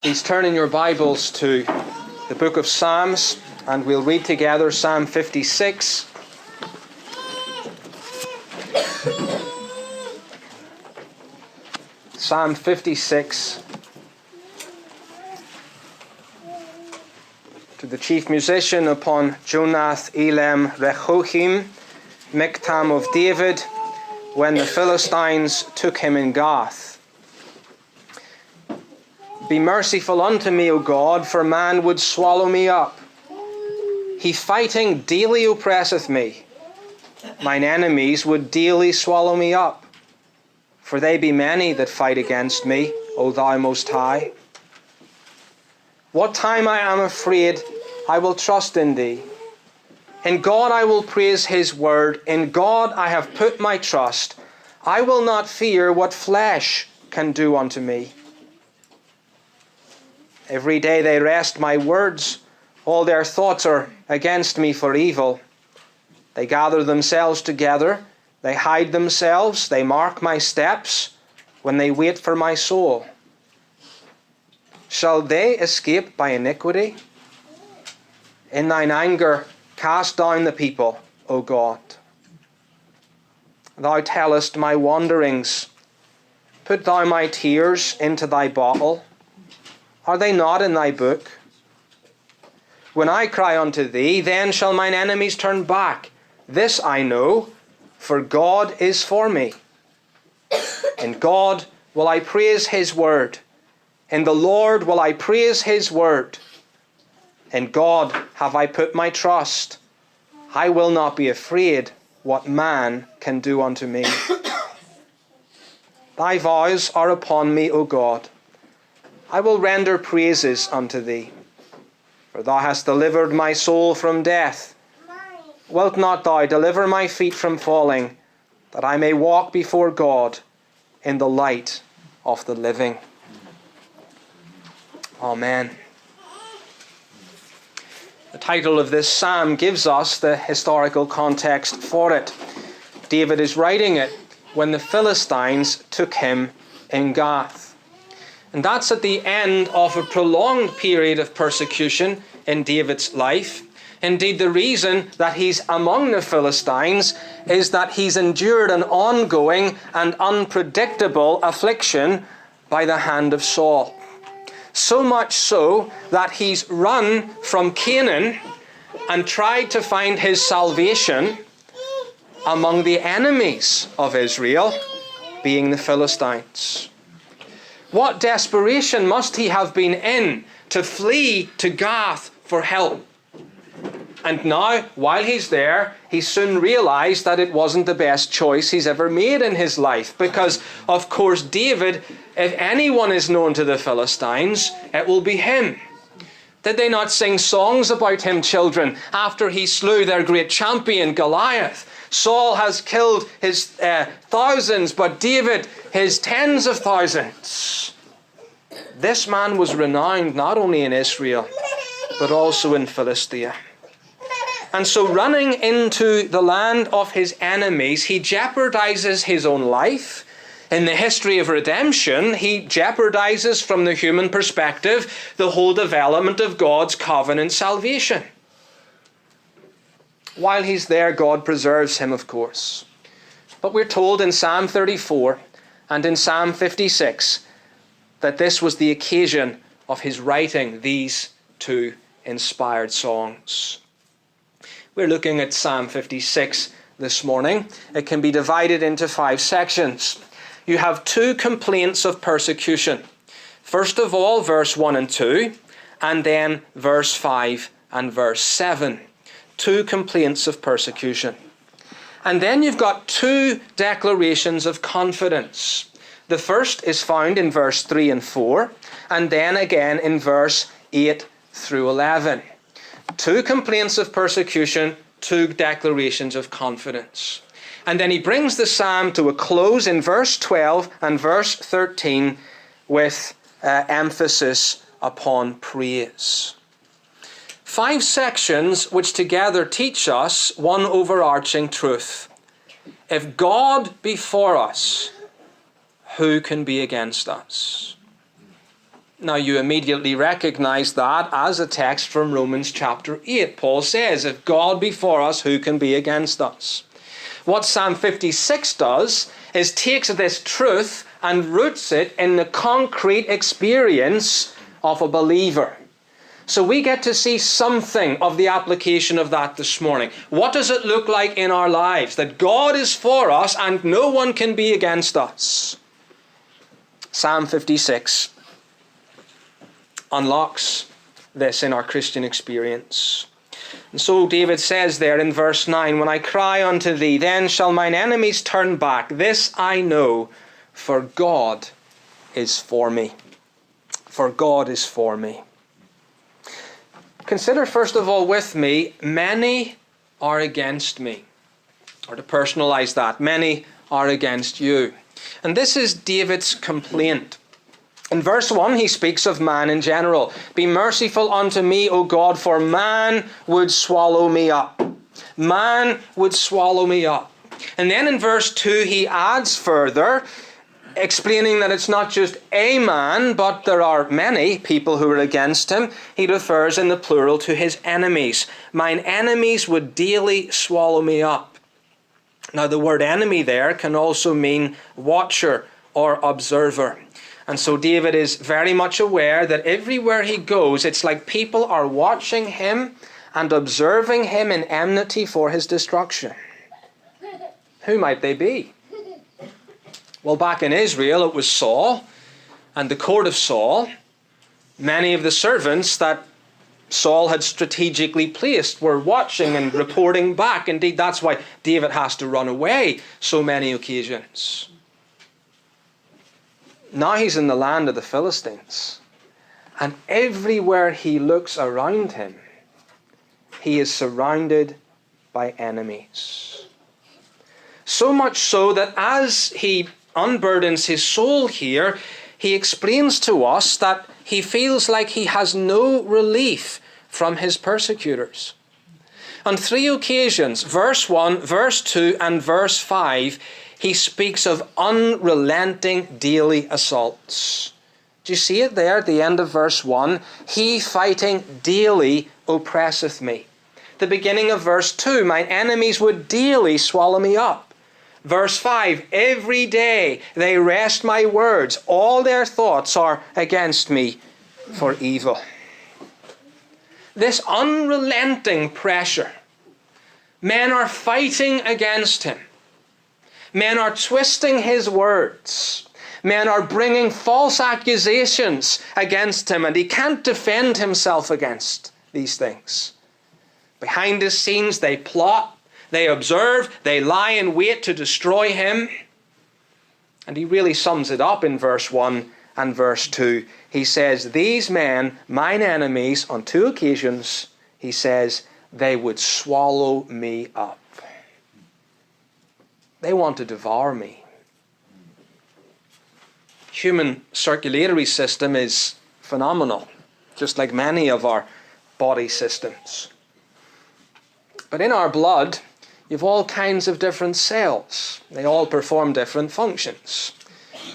Please turn in your Bibles to the book of Psalms, and we'll read together Psalm 56. Psalm 56. To the chief musician upon Jonath Elem Rechochim, Miktam of David, when the Philistines took him in Gath. Be merciful unto me, O God, for man would swallow me up. He fighting daily oppresseth me. Mine enemies would daily swallow me up. For they be many that fight against me, O thou most high. What time I am afraid, I will trust in thee. In God I will praise his word. In God I have put my trust. I will not fear what flesh can do unto me. Every day they wrest my words. All their thoughts are against me for evil. They gather themselves together. They hide themselves. They mark my steps when they wait for my soul. Shall they escape by iniquity? In thine anger, cast down the people, O God. Thou tellest my wanderings. Put thou my tears into thy bottle. Are they not in thy book? When I cry unto thee, then shall mine enemies turn back. This I know, for God is for me. In God will I praise his word. In the Lord will I praise his word. In God have I put my trust. I will not be afraid what man can do unto me. Thy vows are upon me, O God. I will render praises unto thee. For thou hast delivered my soul from death. Wilt not thou deliver my feet from falling, that I may walk before God in the light of the living? Amen. The title of this psalm gives us the historical context for it. David is writing it when the Philistines took him in Gath. And that's at the end of a prolonged period of persecution in David's life. Indeed, the reason that he's among the Philistines is that he's endured an ongoing and unpredictable affliction by the hand of Saul. So much so that he's run from Canaan and tried to find his salvation among the enemies of Israel, being the Philistines. What desperation must he have been in to flee to Gath for help? And now, while he's there, he soon realized that it wasn't the best choice he's ever made in his life. Because, of course, David, if anyone is known to the Philistines, it will be him. Did they not sing songs about him, children, after he slew their great champion, Goliath? Saul has killed his thousands, but David his tens of thousands. This man was renowned not only in Israel, but also in Philistia. And so running into the land of his enemies, he jeopardizes his own life. In the history of redemption, he jeopardizes from the human perspective the whole development of God's covenant salvation. While he's there, God preserves him, of course. But we're told in Psalm 34 and in Psalm 56 that this was the occasion of his writing these two inspired songs. We're looking at Psalm 56 this morning. It can be divided into 5 sections. You have 2 complaints of persecution. First of all, verse 1 and 2, and then verse 5 and verse 7. 2 complaints of persecution. And then you've got 2 declarations of confidence. The first is found in verse 3 and 4, and then again in verse 8 through 11. 2 complaints of persecution, 2 declarations of confidence. And then he brings the psalm to a close in verse 12 and verse 13 with emphasis upon praise. 5 sections which together teach us one overarching truth. If God be for us, who can be against us? Now you immediately recognize that as a text from Romans chapter 8. Paul says, if God be for us, who can be against us? What Psalm 56 does is takes this truth and roots it in the concrete experience of a believer. So we get to see something of the application of that this morning. What does it look like in our lives? That God is for us and no one can be against us. Psalm 56 unlocks this in our Christian experience. And so David says there in verse 9, when I cry unto thee, then shall mine enemies turn back. This I know, for God is for me. For God is for me. Consider first of all with me, many are against me. Or to personalize that, many are against you. And this is David's complaint. In verse 1, he speaks of man in general. Be merciful unto me, O God, for man would swallow me up. Man would swallow me up. And then in verse 2, he adds further, explaining that it's not just a man, but there are many people who are against him. He refers in the plural to his enemies. Mine enemies would daily swallow me up. Now the word enemy there can also mean watcher or observer. And so David is very much aware that everywhere he goes, it's like people are watching him and observing him in enmity for his destruction. Who might they be? Well, back in Israel, it was Saul and the court of Saul. Many of the servants that Saul had strategically placed were watching and reporting back. Indeed, that's why David has to run away so many occasions. Now he's in the land of the Philistines. And everywhere he looks around him, he is surrounded by enemies. So much so that as he unburdens his soul here, he explains to us that he feels like he has no relief from his persecutors. On 3 occasions, verse 1, verse 2, and verse 5, he speaks of unrelenting daily assaults. Do you see it there at the end of verse 1? He fighting daily oppresseth me. The beginning of verse 2, mine enemies would daily swallow me up. Verse 5, every day they wrest my words. All their thoughts are against me for evil. This unrelenting pressure. Men are fighting against him. Men are twisting his words. Men are bringing false accusations against him, and he can't defend himself against these things. Behind the scenes, they plot, they observe, they lie in wait to destroy him. And he really sums it up in verse 1 and verse 2. He says, these men, mine enemies, on 2 occasions, he says, they would swallow me up. They want to devour me. Human circulatory system is phenomenal, just like many of our body systems. But in our blood, you've all kinds of different cells. They all perform different functions.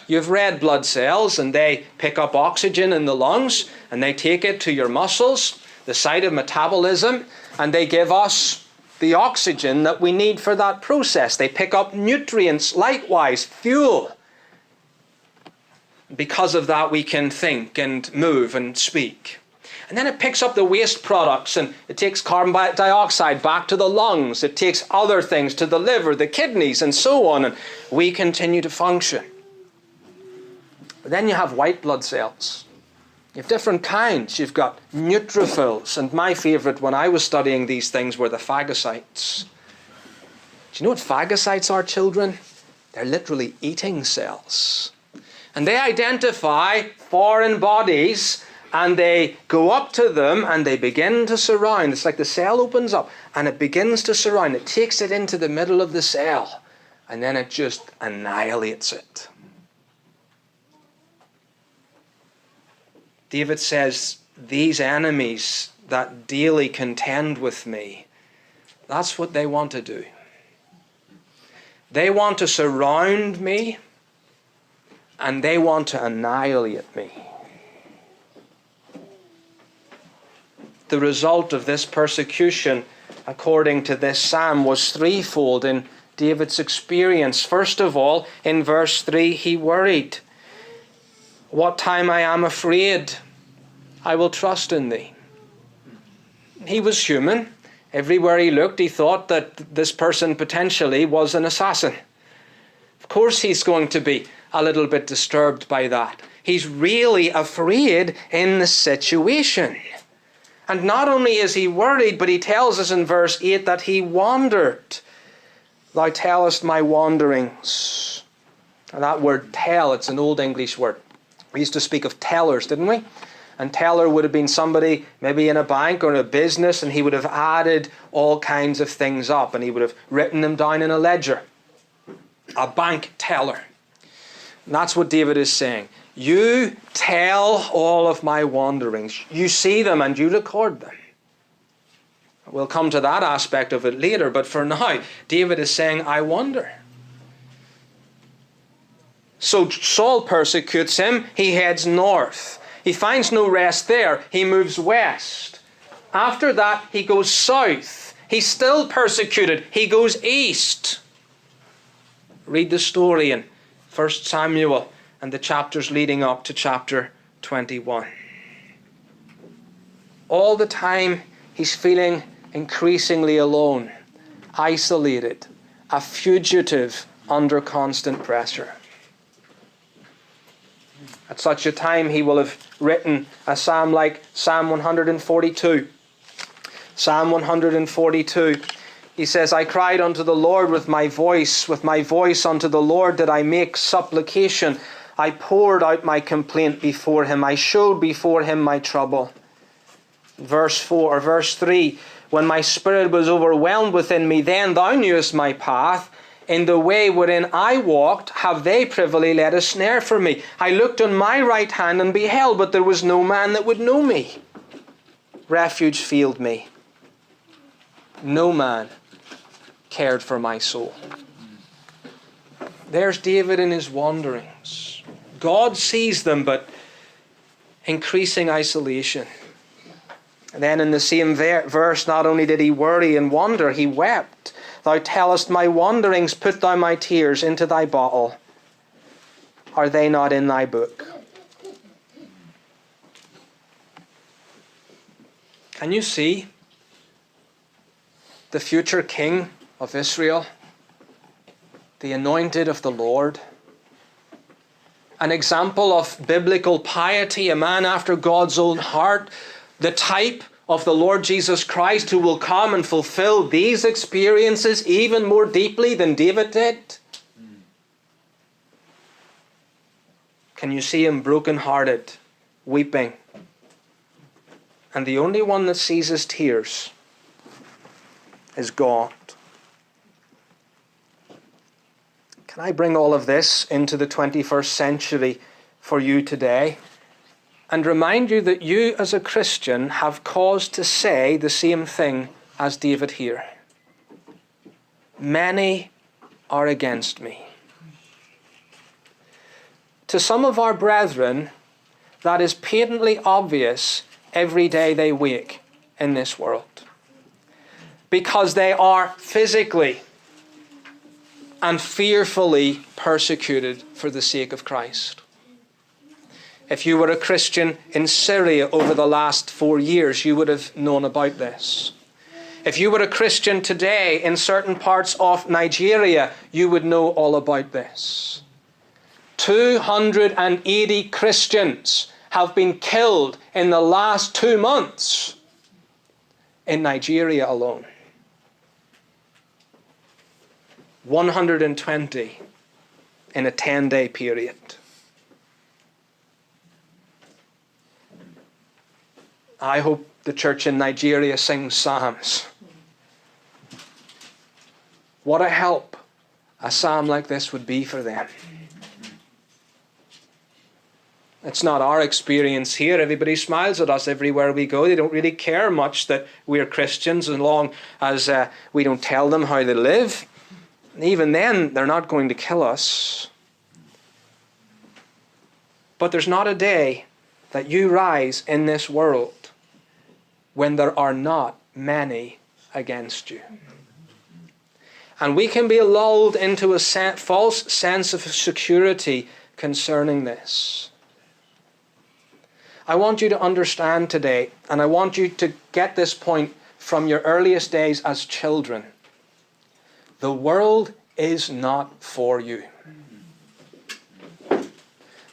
You've red blood cells, and they pick up oxygen in the lungs, and they take it to your muscles, the site of metabolism, and they give us the oxygen that we need for that process. They pick up nutrients, likewise, fuel. Because of that, we can think and move and speak. And then it picks up the waste products, and it takes carbon dioxide back to the lungs. It takes other things to the liver, the kidneys, and so on, and we continue to function. But then you have white blood cells. You have different kinds. You've got neutrophils, and my favorite when I was studying these things were the phagocytes. Do you know what phagocytes are, children? They're literally eating cells. And they identify foreign bodies, and they go up to them, and they begin to surround. It's like the cell opens up, and it begins to surround. It takes it into the middle of the cell, and then it just annihilates it. David says, these enemies that daily contend with me, that's what they want to do. They want to surround me, and they want to annihilate me. The result of this persecution, according to this psalm, was threefold in David's experience. First of all, in verse 3, he worried. What time I am afraid, I will trust in thee. He was human. Everywhere he looked, he thought that this person potentially was an assassin. Of course he's going to be a little bit disturbed by that. He's really afraid in the situation. And not only is he worried, but he tells us in verse 8 that he wandered. Thou tellest my wanderings. And that word tell, it's an old English word. We used to speak of tellers, didn't we? And teller would have been somebody maybe in a bank or in a business, and he would have added all kinds of things up, and he would have written them down in a ledger. A bank teller. And that's what David is saying. You tell all of my wanderings. You see them and you record them. We'll come to that aspect of it later, but for now, David is saying, I wonder. So Saul persecutes him. He heads north. He finds no rest there. He moves west. After that, he goes south. He's still persecuted. He goes east. Read the story in 1 Samuel and the chapters leading up to chapter 21. All the time, he's feeling increasingly alone, isolated, a fugitive under constant pressure. At such a time, he will have written a psalm like Psalm 142. Psalm 142. He says, I cried unto the Lord with my voice unto the Lord did I make supplication. I poured out my complaint before him. I showed before him my trouble. Verse 3. When my spirit was overwhelmed within me, then thou knewest my path. In the way wherein I walked, have they privily laid a snare for me. I looked on my right hand and beheld, but there was no man that would know me. Refuge failed me. No man cared for my soul. There's David in his wanderings. God sees them, but increasing isolation. And then in the same verse, not only did he worry and wonder, he wept. Thou tellest my wanderings, put thou my tears into thy bottle. Are they not in thy book? Can you see the future king of Israel, the anointed of the Lord? An example of biblical piety, a man after God's own heart, the type of the Lord Jesus Christ who will come and fulfill these experiences even more deeply than David did. Can you see him broken-hearted, weeping? And the only one that sees his tears is God. Can I bring all of this into the 21st century for you today? And remind you that you as a Christian have cause to say the same thing as David here. Many are against me. To some of our brethren, that is patently obvious every day they wake in this world. Because they are physically and fearfully persecuted for the sake of Christ. If you were a Christian in Syria over the last 4 years, you would have known about this. If you were a Christian today in certain parts of Nigeria, you would know all about this. 280 Christians have been killed in the last 2 months in Nigeria alone. 120 in a 10-day period. I hope the church in Nigeria sings psalms. What a help a psalm like this would be for them. It's not our experience here. Everybody smiles at us everywhere we go. They don't really care much that we're Christians as long as we don't tell them how to live. And even then, they're not going to kill us. But there's not a day that you rise in this world when there are not many against you. And we can be lulled into a false sense of security concerning this. I want you to understand today, and I want you to get this point from your earliest days as children. The world is not for you.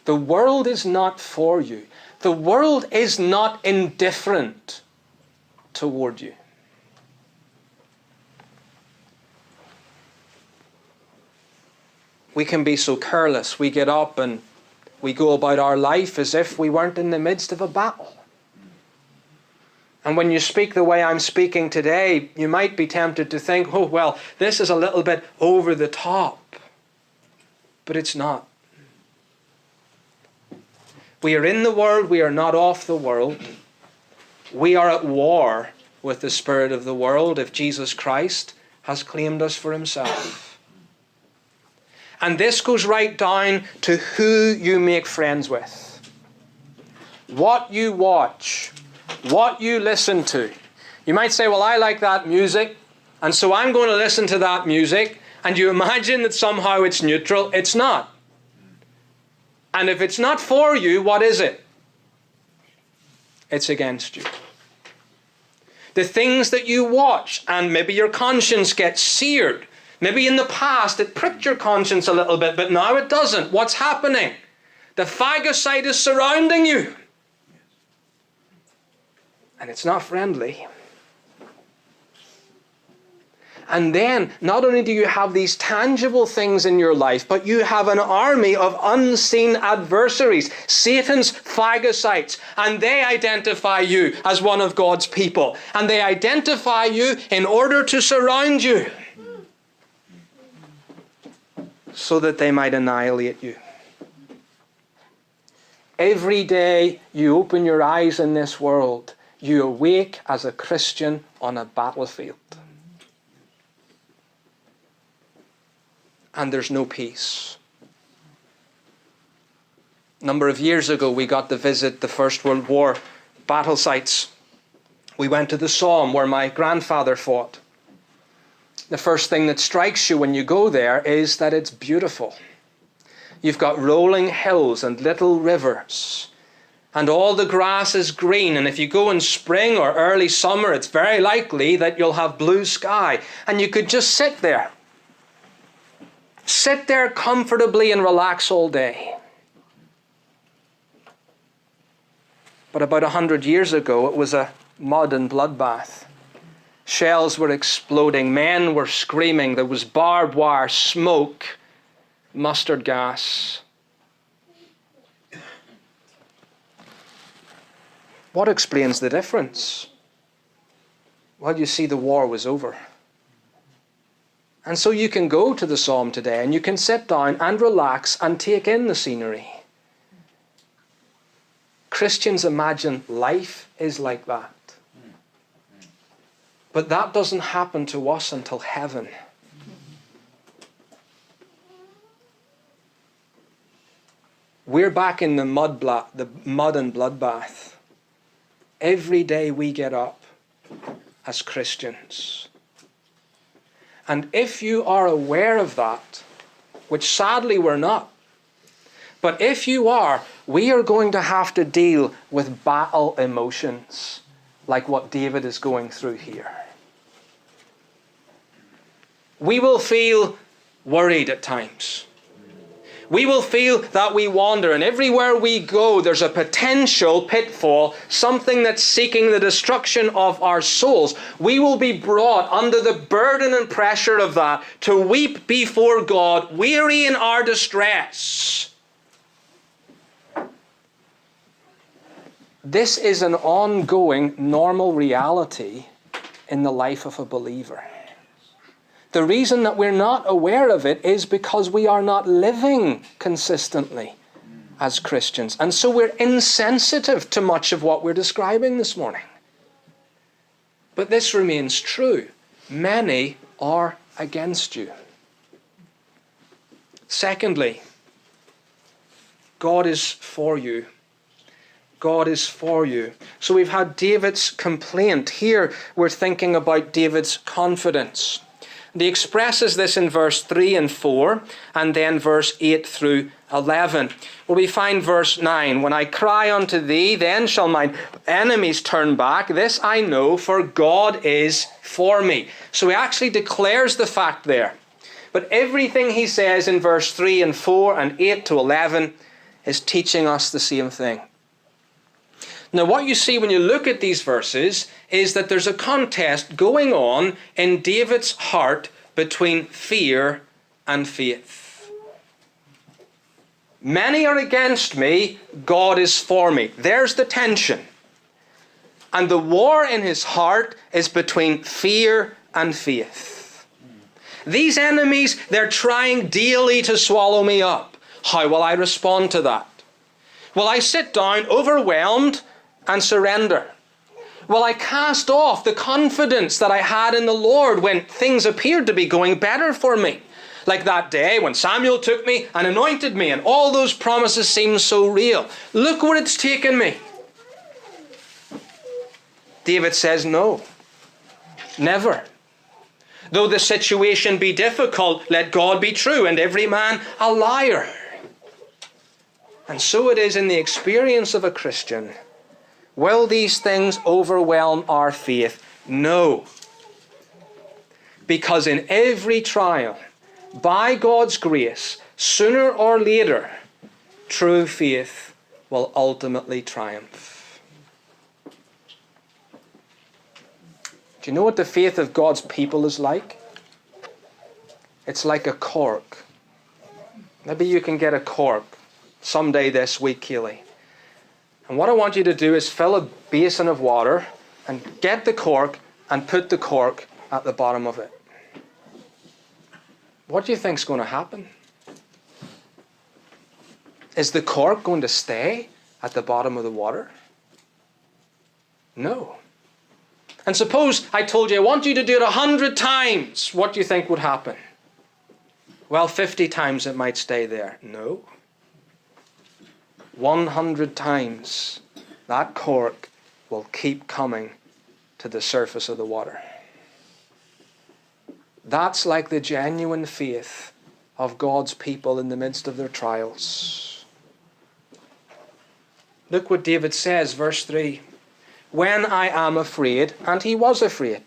The world is not for you. The world is not indifferent toward you. We can be so careless. We get up and we go about our life as if we weren't in the midst of a battle. And when you speak the way I'm speaking today, you might be tempted to think, oh, well, this is a little bit over the top. But it's not. We are in the world. We are not of the world. We are at war with the spirit of the world if Jesus Christ has claimed us for himself. And this goes right down to who you make friends with, what you watch, what you listen to. You might say, well, I like that music, and so I'm going to listen to that music, and you imagine that somehow it's neutral. It's not. And if it's not for you, what is it? It's against you. The things that you watch, and maybe your conscience gets seared. Maybe in the past it pricked your conscience a little bit, but now it doesn't. What's happening? The phagocyte is surrounding you. And it's not friendly. And then, not only do you have these tangible things in your life, but you have an army of unseen adversaries, Satan's phagocytes, and they identify you as one of God's people. And they identify you in order to surround you, so that they might annihilate you. Every day you open your eyes in this world, you awake as a Christian on a battlefield. And there's no peace. A number of years ago, we got to visit the First World War battle sites. We went to the Somme where my grandfather fought. The first thing that strikes you when you go there is that it's beautiful. You've got rolling hills and little rivers, and all the grass is green. And if you go in spring or early summer, it's very likely that you'll have blue sky. And you could just sit there. Sit there comfortably and relax all day. But about 100 years ago, it was a mud and bloodbath. Shells were exploding, men were screaming, there was barbed wire, smoke, mustard gas. What explains the difference? Well, you see, the war was over. And so you can go to the Somme today and you can sit down and relax and take in the scenery. Christians imagine life is like that. But that doesn't happen to us until heaven. We're back in the mud and bloodbath. Every day we get up as Christians. And if you are aware of that, which sadly we're not, but if you are, we are going to have to deal with battle emotions like what David is going through here. We will feel worried at times. We will feel that we wander, and everywhere we go there's a potential pitfall, something that's seeking the destruction of our souls. We will be brought under the burden and pressure of that to weep before God, weary in our distress. This is an ongoing, normal reality in the life of a believer. The reason that we're not aware of it is because we are not living consistently as Christians. And so we're insensitive to much of what we're describing this morning. But this remains true. Many are against you. Secondly, God is for you. God is for you. So we've had David's complaint. Here we're thinking about David's confidence. And he expresses this in verse 3 and 4, and then verse 8 through 11. Well, we find verse 9. When I cry unto thee, then shall mine enemies turn back. This I know, for God is for me. So he actually declares the fact there. But everything he says in verse 3 and 4 and 8 to 11 is teaching us the same thing. Now, what you see when you look at these verses is that there's a contest going on in David's heart between fear and faith. Many are against me, God is for me. There's the tension. And the war in his heart is between fear and faith. These enemies, they're trying daily to swallow me up. How will I respond to that? Will I sit down overwhelmed and surrender? Will I cast off the confidence that I had in the Lord when things appeared to be going better for me? Like that day when Samuel took me and anointed me and all those promises seemed so real. Look where it's taken me. David says no. Never. Though the situation be difficult, let God be true and every man a liar. And so it is in the experience of a Christian. Will these things overwhelm our faith? No. Because in every trial, by God's grace, sooner or later, true faith will ultimately triumph. Do you know what the faith of God's people is like? It's like a cork. Maybe you can get a cork someday this week, Keely. And what I want you to do is fill a basin of water and get the cork and put the cork at the bottom of it. What do you think is going to happen? Is the cork going to stay at the bottom of the water? No. And suppose I told you, I want you to do it 100 times. What do you think would happen? Well, 50 times it might stay there. No. 100 times that cork will keep coming to the surface of the water. That's like the genuine faith of God's people in the midst of their trials. Look what David says, verse 3. When I am afraid, and he was afraid,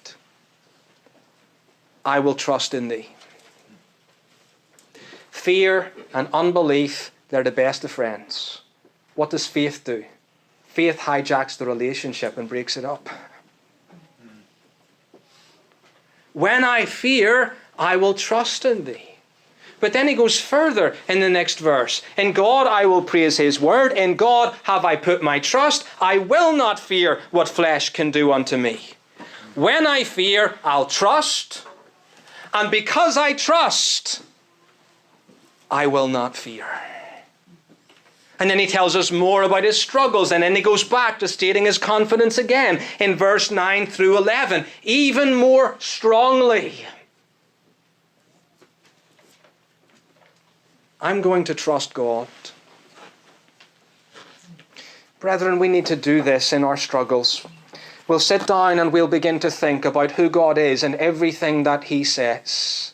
I will trust in thee. Fear and unbelief, they're the best of friends. What does faith do? Faith hijacks the relationship and breaks it up. When I fear, I will trust in thee. But then he goes further in the next verse. In God I will praise his word. In God have I put my trust. I will not fear what flesh can do unto me. When I fear, I'll trust. And because I trust, I will not fear. And then he tells us more about his struggles. And then he goes back to stating his confidence again in verse 9 through 11. Even more strongly. I'm going to trust God. Brethren, we need to do this in our struggles. We'll sit down and we'll begin to think about who God is and everything that he says.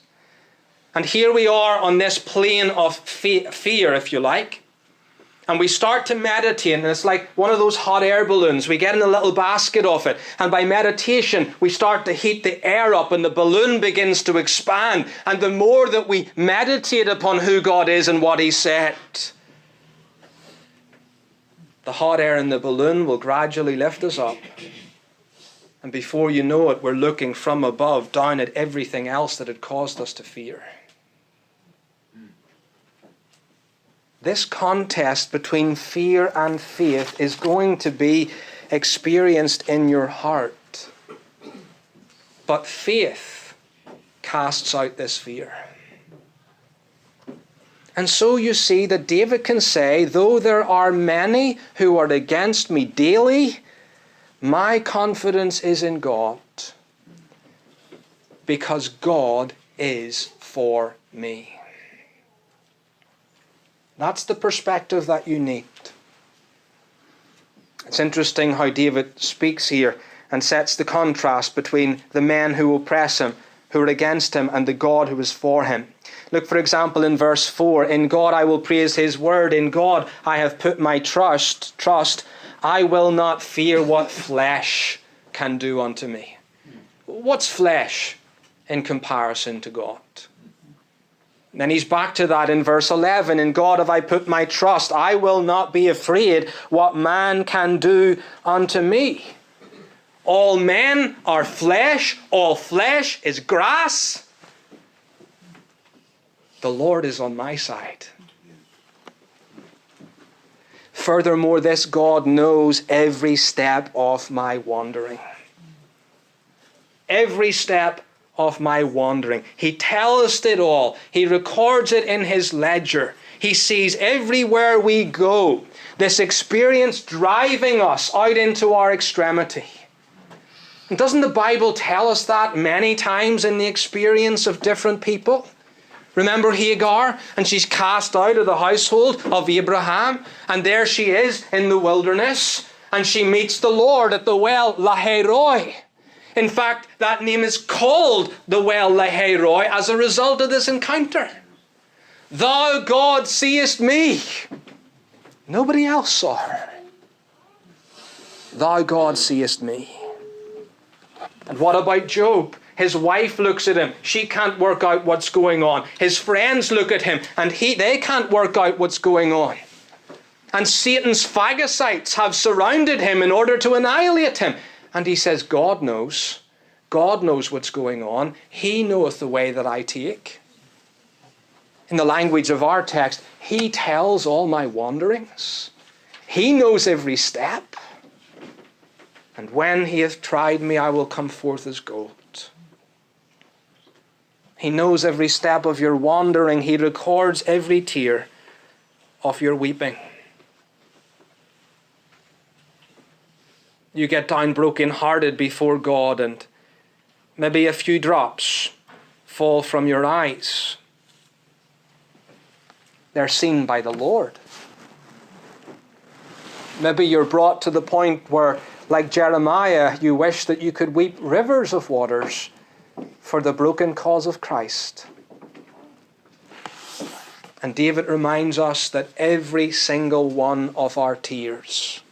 And here we are on this plane of fear, if you like. And we start to meditate, and it's like one of those hot air balloons. We get in a little basket of it, and by meditation, we start to heat the air up, and the balloon begins to expand. And the more that we meditate upon who God is and what he said, the hot air in the balloon will gradually lift us up. And before you know it, we're looking from above down at everything else that had caused us to fear. This contest between fear and faith is going to be experienced in your heart. But faith casts out this fear. And so you see that David can say, though there are many who are against me daily, my confidence is in God, because God is for me. That's the perspective that you need. It's interesting how David speaks here and sets the contrast between the men who oppress him, who are against him, and the God who is for him. Look, for example, in verse 4, in God I will praise his word, in God I have put my trust. I will not fear what flesh can do unto me. What's flesh in comparison to God? And then he's back to that in verse 11. In God have I put my trust. I will not be afraid what man can do unto me. All men are flesh. All flesh is grass. The Lord is on my side. Furthermore, this God knows every step of my wandering. Every step of my wandering. He tells it all. He records it in his ledger. He sees everywhere we go. This experience driving us out into our extremity. And doesn't the Bible tell us that many times in the experience of different people? Remember Hagar? And she's cast out of the household of Abraham. And there she is in the wilderness. And she meets the Lord at the well, Lahairoi. In fact, that name is called the well Lahairoi as a result of this encounter. Thou, God, seest me. Nobody else saw her. Thou, God, seest me. And what about Job? His wife looks at him. She can't work out what's going on. His friends look at him and they can't work out what's going on. And Satan's phagocytes have surrounded him in order to annihilate him. And he says, God knows. God knows what's going on. He knoweth the way that I take. In the language of our text, he tells all my wanderings. He knows every step. And when he hath tried me, I will come forth as gold. He knows every step of your wandering. He records every tear of your weeping. You get down broken-hearted before God and maybe a few drops fall from your eyes. They're seen by the Lord. Maybe you're brought to the point where, like Jeremiah, you wish that you could weep rivers of waters for the broken cause of Christ. And David reminds us that every single one of our tears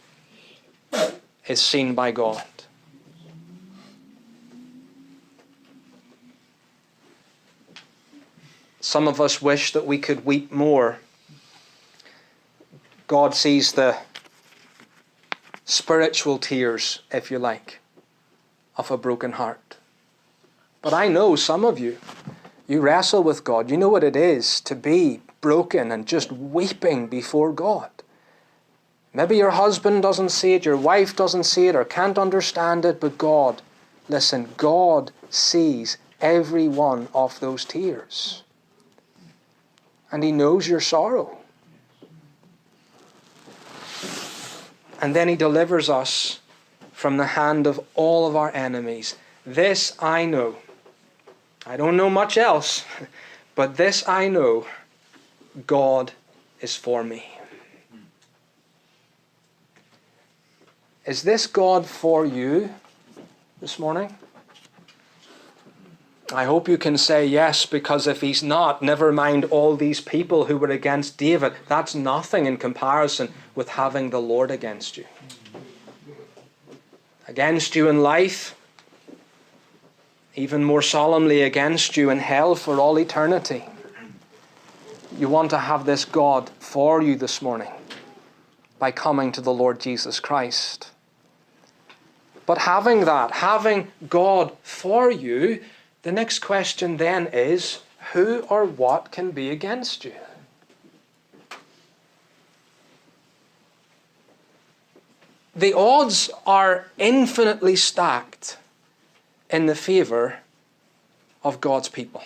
is seen by God. Some of us wish that we could weep more. God sees the spiritual tears, if you like, of a broken heart. But I know some of you wrestle with God. You know what it is to be broken and just weeping before God. Maybe your husband doesn't see it, your wife doesn't see it, or can't understand it, but God, listen, God sees every one of those tears. And he knows your sorrow. And then he delivers us from the hand of all of our enemies. This I know. I don't know much else, but this I know. God is for me. Is this God for you this morning? I hope you can say yes, because if he's not, never mind all these people who were against David. That's nothing in comparison with having the Lord against you. Against you in life, even more solemnly against you in hell for all eternity. You want to have this God for you this morning by coming to the Lord Jesus Christ. But having God for you, the next question then is, who or what can be against you? The odds are infinitely stacked in the favor of God's people.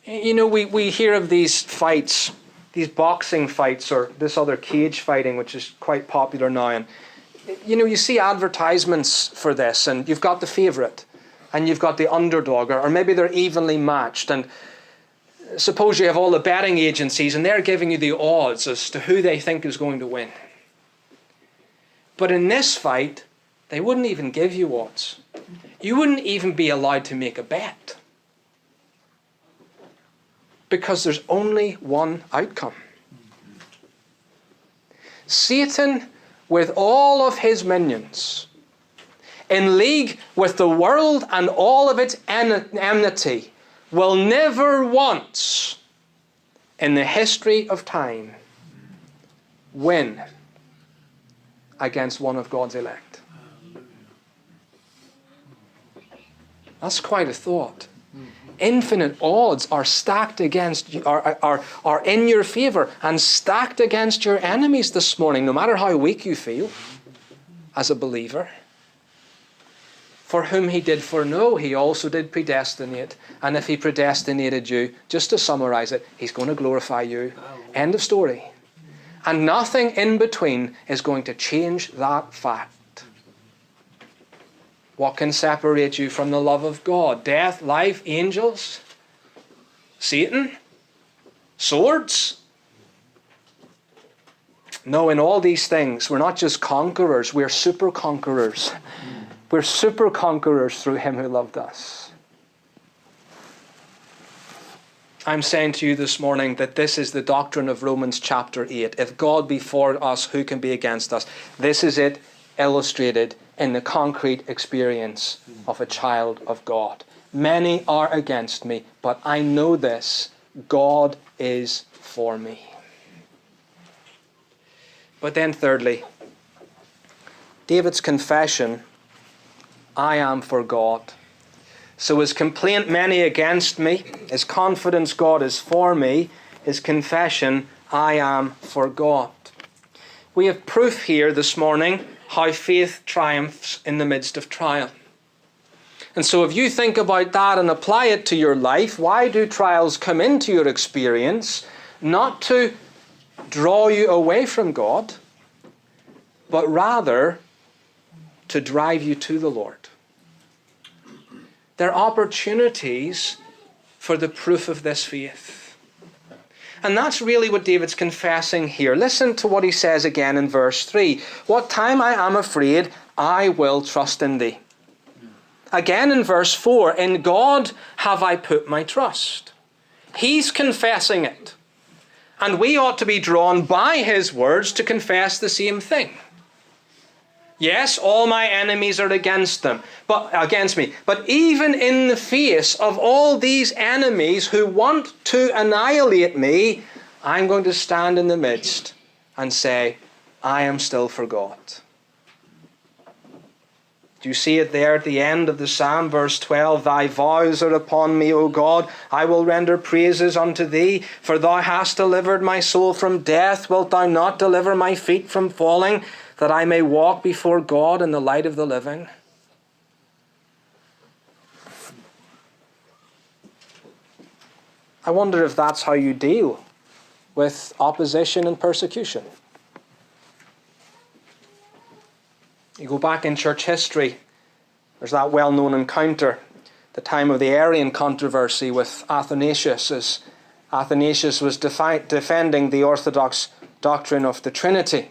You know, we hear of these fights, these boxing fights, or this other cage fighting, which is quite popular now. And, you know, you see advertisements for this, and you've got the favourite, and you've got the underdog, or maybe they're evenly matched. And suppose you have all the betting agencies, and they're giving you the odds as to who they think is going to win. But in this fight, they wouldn't even give you odds. You wouldn't even be allowed to make a bet. Because there's only one outcome. Satan, with all of his minions, in league with the world and all of its enmity, will never once in the history of time win against one of God's elect. That's quite a thought. Infinite odds are stacked against you, are in your favor and stacked against your enemies this morning, no matter how weak you feel as a believer. For whom he did foreknow, he also did predestinate. And if he predestinated you, just to summarize it, he's going to glorify you. End of story. And nothing in between is going to change that fact. What can separate you from the love of God? Death, life, angels? Satan? Swords? No, in all these things, we're not just conquerors, we're super conquerors. We're super conquerors through him who loved us. I'm saying to you this morning that this is the doctrine of Romans chapter 8. If God be for us, who can be against us? This is it illustrated in the concrete experience of a child of God. Many are against me, but I know this: God is for me. But then thirdly, David's confession, I am for God. So his complaint, many against me, his confidence, God is for me, his confession, I am for God. We have proof here this morning how faith triumphs in the midst of trial. And so if you think about that and apply it to your life, why do trials come into your experience? Not to draw you away from God, but rather to drive you to the Lord. They're opportunities for the proof of this faith. And that's really what David's confessing here. Listen to what he says again in verse 3. What time I am afraid, I will trust in thee. Again in verse 4, in God have I put my trust. He's confessing it. And we ought to be drawn by his words to confess the same thing. Yes, all my enemies are against me. But even in the face of all these enemies who want to annihilate me, I'm going to stand in the midst and say, I am still for God. Do you see it there at the end of the psalm, verse 12? Thy vows are upon me, O God. I will render praises unto thee, for thou hast delivered my soul from death. Wilt thou not deliver my feet from falling, that I may walk before God in the light of the living? I wonder if that's how you deal with opposition and persecution. You go back in church history, there's that well-known encounter, the time of the Arian controversy with Athanasius, as Athanasius was defending the orthodox doctrine of the Trinity.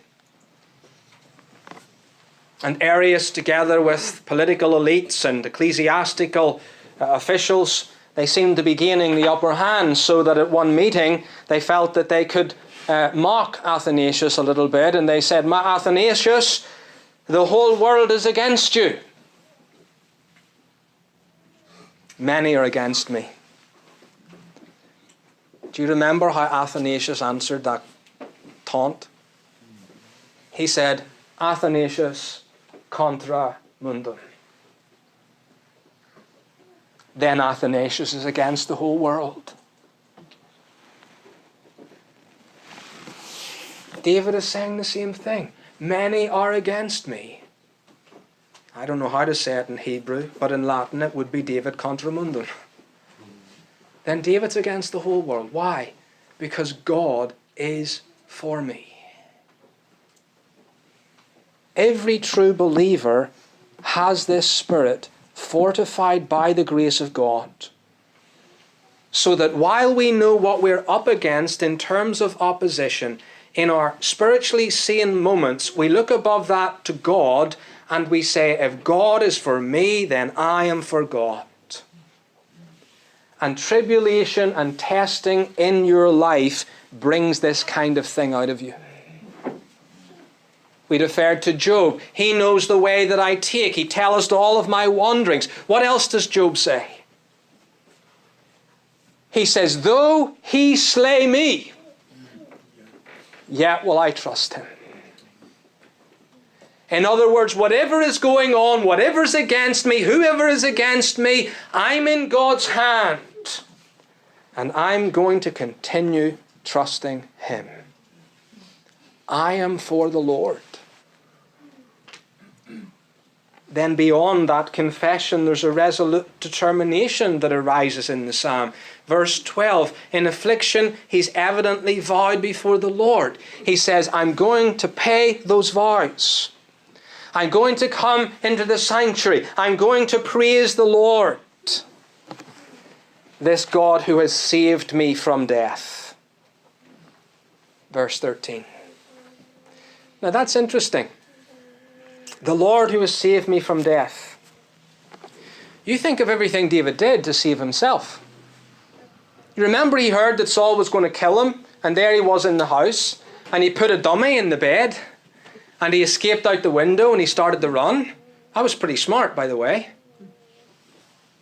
And Arius, together with political elites and ecclesiastical officials, they seemed to be gaining the upper hand, so that at one meeting they felt that they could mock Athanasius a little bit, and they said, Athanasius, the whole world is against you. Many are against me. Do you remember how Athanasius answered that taunt? He said, Athanasius contra mundum. Then Athanasius is against the whole world. David is saying the same thing. Many are against me. I don't know how to say it in Hebrew, but in Latin it would be David contra mundum. Then David's against the whole world. Why? Because God is for me. Every true believer has this spirit fortified by the grace of God, so that while we know what we're up against in terms of opposition, in our spiritually sane moments, we look above that to God and we say, if God is for me, then I am for God. And tribulation and testing in your life brings this kind of thing out of you. We referred to Job. He knows the way that I take. He telleth all of my wanderings. What else does Job say? He says, though he slay me, yet will I trust him. In other words, whatever is going on, whatever's against me, whoever is against me, I'm in God's hand. And I'm going to continue trusting him. I am for the Lord. Then beyond that confession, there's a resolute determination that arises in the psalm. Verse 12, in affliction, he's evidently vowed before the Lord. He says, I'm going to pay those vows. I'm going to come into the sanctuary. I'm going to praise the Lord. This God who has saved me from death. Verse 13. Now that's interesting. The Lord who has saved me from death. You think of everything David did to save himself. You remember he heard that Saul was going to kill him, and there he was in the house, and he put a dummy in the bed, and he escaped out the window and he started to run. That was pretty smart, by the way.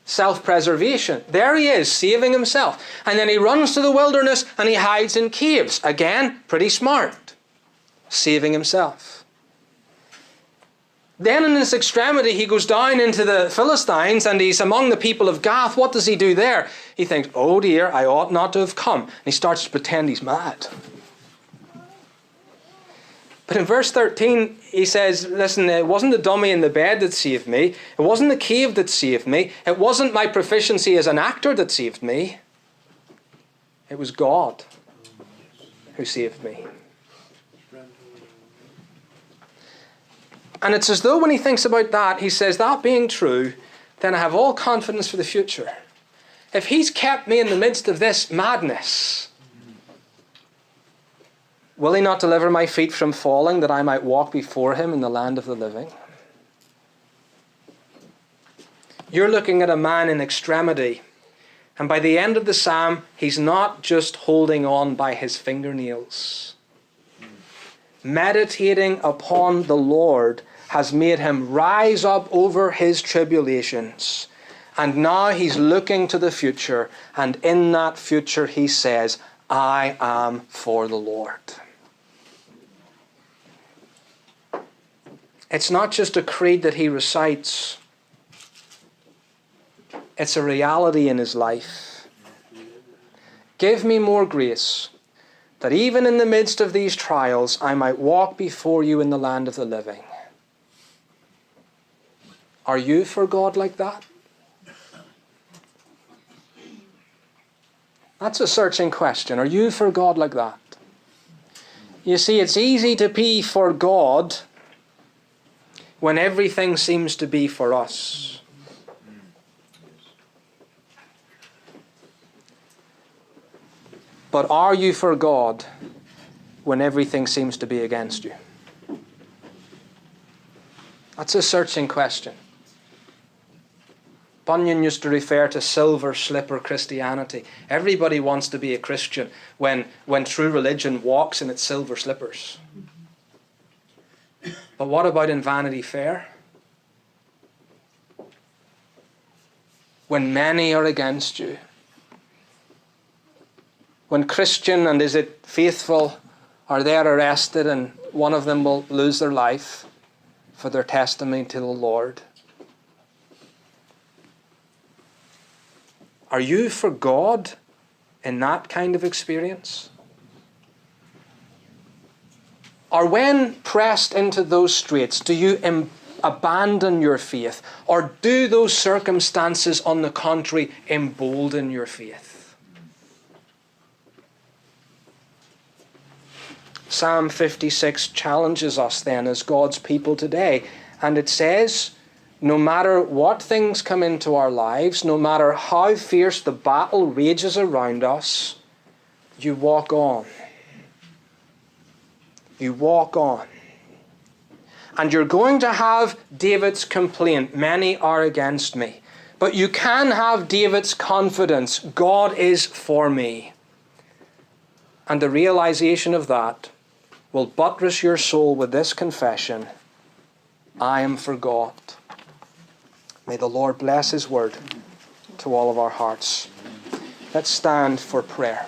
Self-preservation. There he is, saving himself. And then he runs to the wilderness and he hides in caves. Again, pretty smart. Saving himself. Then in his extremity, he goes down into the Philistines and he's among the people of Gath. What does he do there? He thinks, oh dear, I ought not to have come. And he starts to pretend he's mad. But in verse 13, he says, listen, it wasn't the dummy in the bed that saved me. It wasn't the cave that saved me. It wasn't my proficiency as an actor that saved me. It was God who saved me. And it's as though when he thinks about that, he says, that being true, then I have all confidence for the future. If he's kept me in the midst of this madness, will he not deliver my feet from falling, that I might walk before him in the land of the living? You're looking at a man in extremity. And by the end of the psalm, he's not just holding on by his fingernails. Meditating upon the Lord has made him rise up over his tribulations. And now he's looking to the future. And in that future he says, I am for the Lord. It's not just a creed that he recites. It's a reality in his life. Give me more grace, that even in the midst of these trials, I might walk before you in the land of the living. Are you for God like that? That's a searching question. Are you for God like that? You see, it's easy to be for God when everything seems to be for us. But are you for God when everything seems to be against you? That's a searching question. Bunyan used to refer to silver slipper Christianity. Everybody wants to be a Christian when true religion walks in its silver slippers. But what about in Vanity Fair? When many are against you. When Christian and is it faithful are there arrested and one of them will lose their life for their testimony to the Lord. Are you for God in that kind of experience? Or when pressed into those straits, do you abandon your faith? Or do those circumstances, on the contrary, embolden your faith? Psalm 56 challenges us then as God's people today. And it says, no matter what things come into our lives, no matter how fierce the battle rages around us, you walk on. You walk on. And you're going to have David's complaint, many are against me. But you can have David's confidence, God is for me. And the realization of that will buttress your soul with this confession, I am for God. May the Lord bless His word to all of our hearts. Let's stand for prayer.